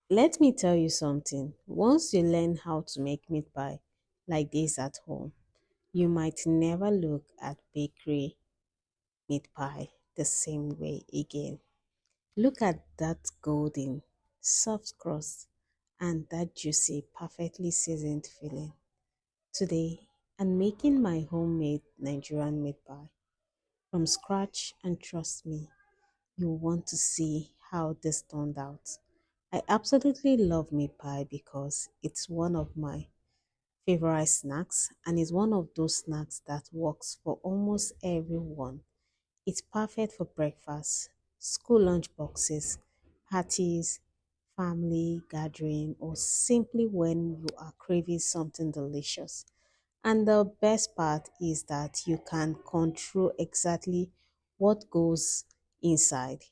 Let me tell you something. Once you learn how to make meat pie like this at home, you might never look at bakery meat pie the same way again. Look at that golden, soft crust and that juicy, perfectly seasoned filling. Today, I'm making my homemade Nigerian meat pie from scratch, and trust me, you want to see how this turned out. I absolutely love meat pie because it's one of my favorite snacks and is one of those snacks that works for almost everyone. It's perfect for breakfast, school lunch boxes, parties, family gathering, or simply when you are craving something delicious. And the best part is that you can control exactly what goes inside.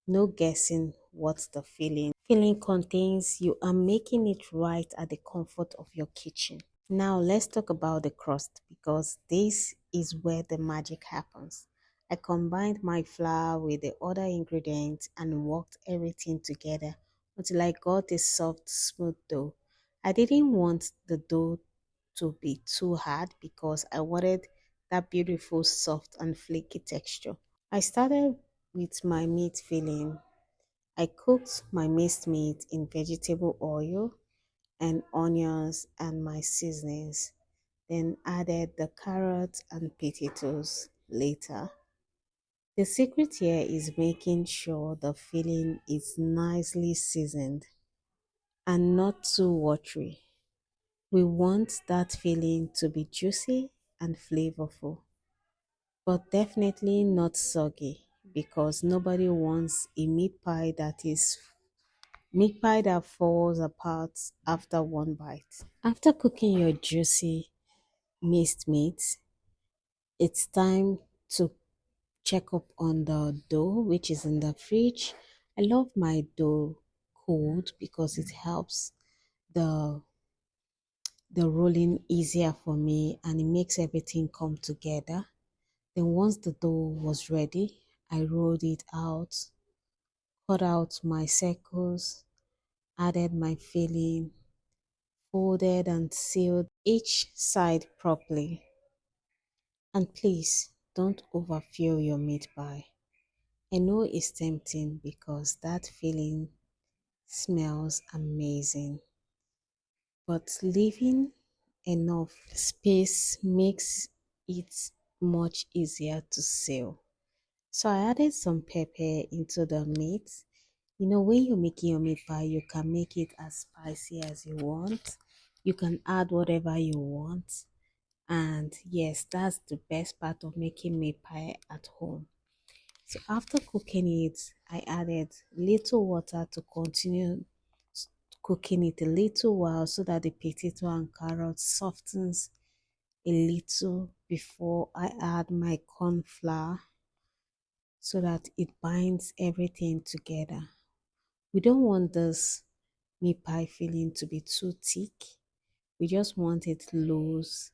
No guessing what the filling contains. You are making it right at the comfort of your kitchen. Now let's talk about the crust because this is where the magic happens. I combined my flour with the other ingredients and worked everything together until I got a soft, smooth dough. I didn't want the dough to be too hard because I wanted that beautiful, soft, and flaky texture. I started with my meat filling. I cooked my minced meat in vegetable oil and onions and my seasonings, then added the carrots and potatoes later. The secret here is making sure the filling is nicely seasoned and not too watery. We want that filling to be juicy and flavorful, but definitely not soggy because nobody wants a meat pie that falls apart after one bite. After cooking your juicy minced meat, it's time to check up on the dough which is in the fridge. I love my dough cold because it helps the rolling easier for me and it makes everything come together. Then once the dough was ready, I rolled it out, cut out my circles, added my filling, folded and sealed each side properly. And please don't overfill your meat pie. I know it's tempting because that filling smells amazing, but leaving enough space makes it much easier to seal. So I added some pepper into the meat. You know, when you're making your meat pie, you can make it as spicy as you want. You can add whatever you want. And yes, that's the best part of making meat pie at home. So after cooking it, I added little water to continue cooking it a little while so that the potato and carrot softens a little before I add my corn flour so that it binds everything together. We don't want this meat pie filling to be too thick. We just want it loose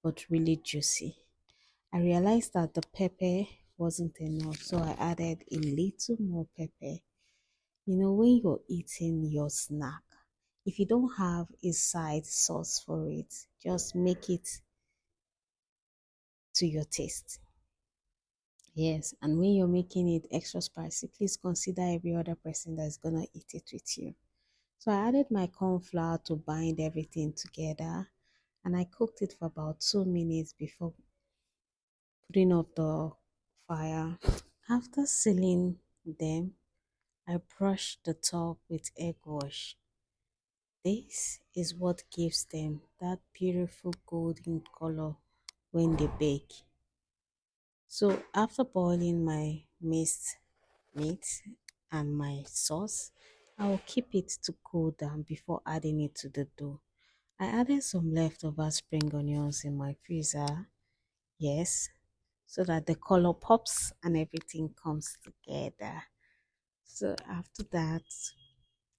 but really juicy. I realized that the pepper wasn't enough, so I added a little more pepper. You know, when you're eating your snack, if you don't have a side sauce for it, just make it to your taste. Yes, and when you're making it extra spicy, please consider every other person that's gonna eat it with you. So I added my corn flour to bind everything together and I cooked it for about 2 minutes before putting off the fire. After sealing them, I brush the top with egg wash. This is what gives them that beautiful golden color when they bake. So after boiling my minced meat and my sauce, I will keep it to cool down before adding it to the dough. I added some leftover spring onions in my freezer, yes, so that the color pops and everything comes together. So after that,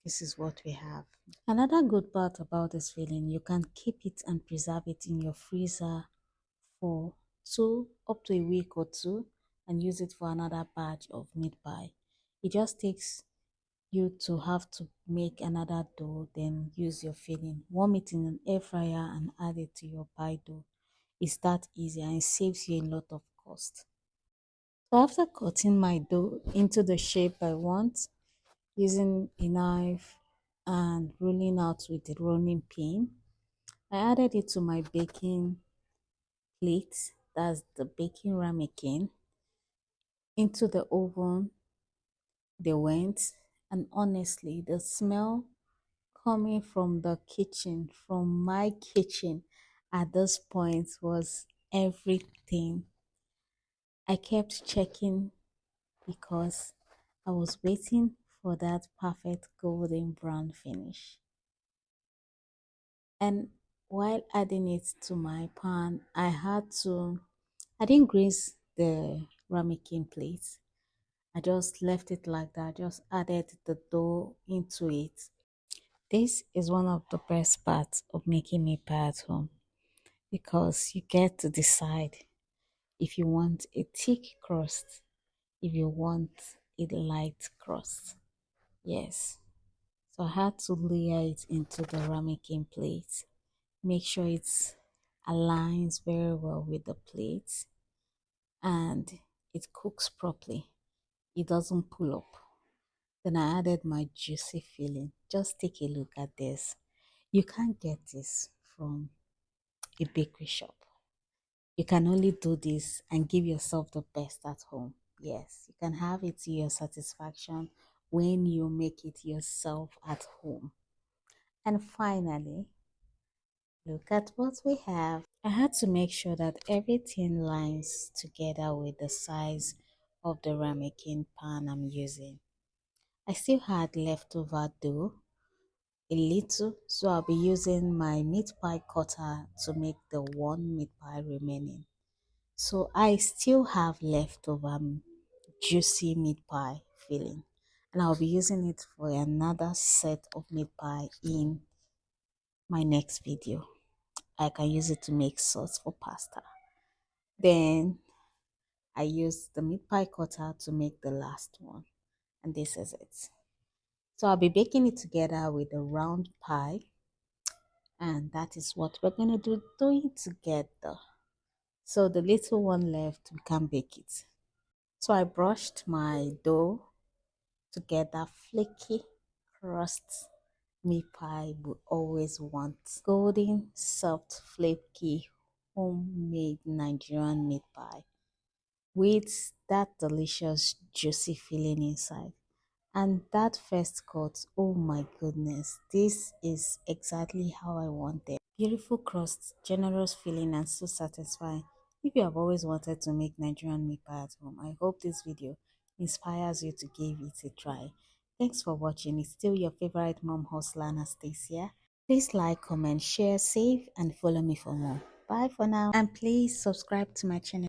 this is what we have. Another good part about this filling, you can keep it and preserve it in your freezer for up to a week or two and use it for another batch of meat pie. It just takes you to have to make another dough, then use your filling. Warm it in an air fryer and add it to your pie dough. It's that easy and it saves you a lot of cost. So after cutting my dough into the shape I want, using a knife and rolling out with the rolling pin, I added it to my baking plate, that's the baking ramekin, into the oven. They went, and honestly, the smell coming from the kitchen, from my kitchen at this point was everything. I kept checking because I was waiting for that perfect golden brown finish. And while adding it to my pan, I didn't grease the ramekin plate. I just left it like that, just added the dough into it. This is one of the best parts of making meat pie at home because you get to decide if you want a thick crust, if you want a light crust. Yes. So I had to layer it into the ramekin plate. Make sure it aligns very well with the plate and it cooks properly. It doesn't pull up. Then I added my juicy filling. Just take a look at this. You can't get this from a bakery shop. You can only do this and give yourself the best at home. Yes, you can have it to your satisfaction when you make it yourself at home. And finally, look at what we have. I had to make sure that everything lines together with the size of the ramekin pan I'm using. I still had leftover dough, a little, so I'll be using my meat pie cutter to make the one meat pie remaining. So I still have leftover juicy meat pie filling, and I'll be using it for another set of meat pie in my next video. I can use it to make sauce for pasta. Then I use the meat pie cutter to make the last one, and this is it. So I'll be baking it together with a round pie, and that is what we're gonna do it together. So the little one left, we can bake it. So I brushed my dough together, flaky crust meat pie we always want. Golden, soft, flaky, homemade Nigerian meat pie with that delicious juicy filling inside. And that first cut, oh my goodness, this is exactly how I want it. Beautiful crust, generous filling, and so satisfying. If you have always wanted to make Nigerian meat pie at home, I hope this video inspires you to give it a try. Thanks for watching. It's still your favorite mom hustler, Anastasia. Please like, comment, share, save, and follow me for more. Bye for now. And please subscribe to my channel.